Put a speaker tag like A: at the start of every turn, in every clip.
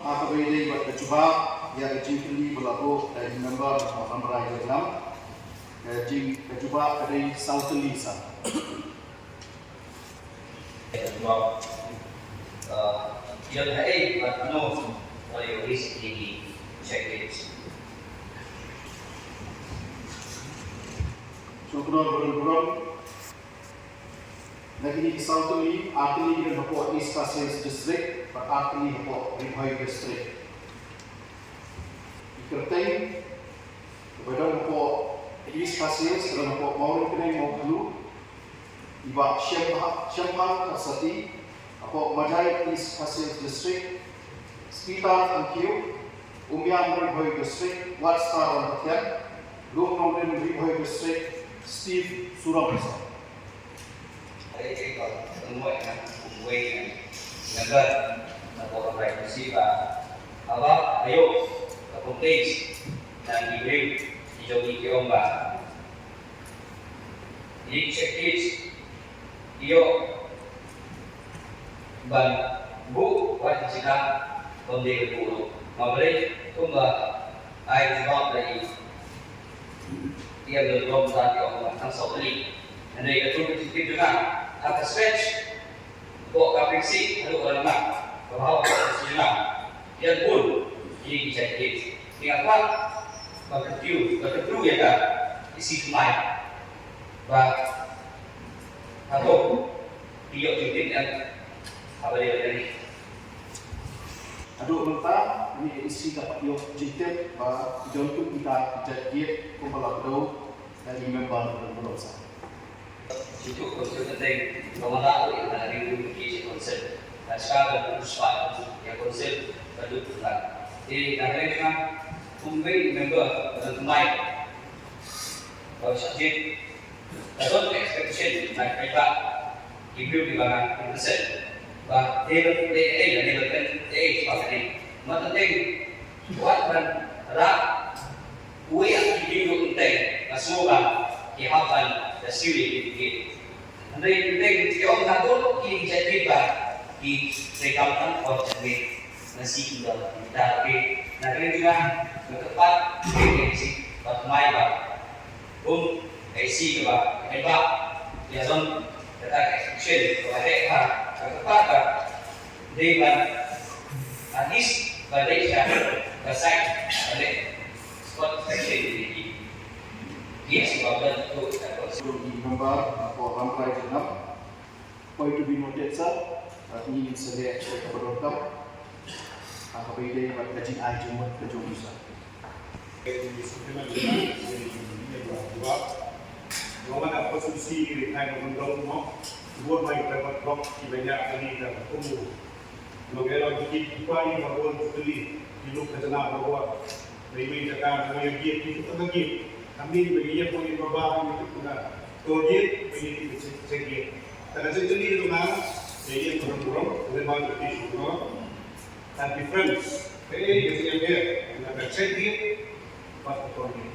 A: Aku ini buat kecuba ya jingkli berlaku dari member ramai dalam jing kecuba dari South Lisa.
B: Well, you'll hey, but no, for your recently check it.
A: Syukur berurut lagi di South Lisa, artinya kita dapat East Pasir District, artinya dapat Ribhai District. Ikerteng, kepada dapat East Pasir, sekarang dapat Maurin Penang Mauklu, Iba Syamhang Kasati, apa Majai East Pasir District, sekitar Angkio, Umyang Ribhai District, Watstar dan Patian, Long Mountain Ribhai District, Steve Surabaya.
B: Đây còn tương đối là cùng quê nhân dân là bộ đồng bạch sĩ và ở đó ví dụ là công ty đang review thì cho đi cái ông bà đi check it ví dụ bằng vũ quá thì chỉ là công ty của vụ mà với đây không ngờ ai thì gọi là dia belum ra cái ông bà thằng sáu đi nên đây là tôi cái tiếp chúng ta atas stretch, bawa kapriksi, lalu orang nak, bahawa senang, dan pun ini dijadikan. Dengan apa? Berkedua ya kan, isi semai, atau dia juga dan apa dia dari.
A: Aduh mentah ini isi dapat dia jitet, jantung kita jadi kepala berdua dari member berusaha.
B: Itu konsep penting, mengenal yang dari komunikasi konsep. Dan sekarang berusaha yang konsep berdua. Jadi negara ini kan mungkin member dan pemain. Kalau sakit, kalau expectation mereka improve di mana konsep. Bah dia berpenting sebagai ini. Penting buat dan rak, kue yang hidup penting. Semoga dihasilkan hasilnya begitu. Nanti penting jika orang tahu ini jadi di rekamkan objek nasi juga tapi nanti juga bertepat di main isi juga hebat ya zon kita execution hebat bertepat dengan hadis badai syahid basai badai spot section ini sebabkan itu
A: di member atau ramai dalam point to be noted sir ini saya berdoa apa ide buat kajian aja buat kejauhan bisa.
C: Orang ada posisi di kain mendorong mau buat baik dapat blok di banyak kali dan umur. Mengenai kita ini baru sekali hidup kesenangan bahwa ini cakap dengan dia itu lagi. Kami bagi pun yang berbahaya itu pun tojet ini segi. Karena sejadi itu mana dia kurang memang begitu kurang. Dan difference, yang dia nak segi pas tojet.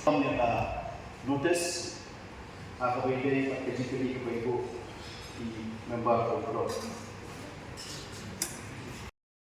A: Kami ada notice apa ide kajian ini kepada ibu di member program.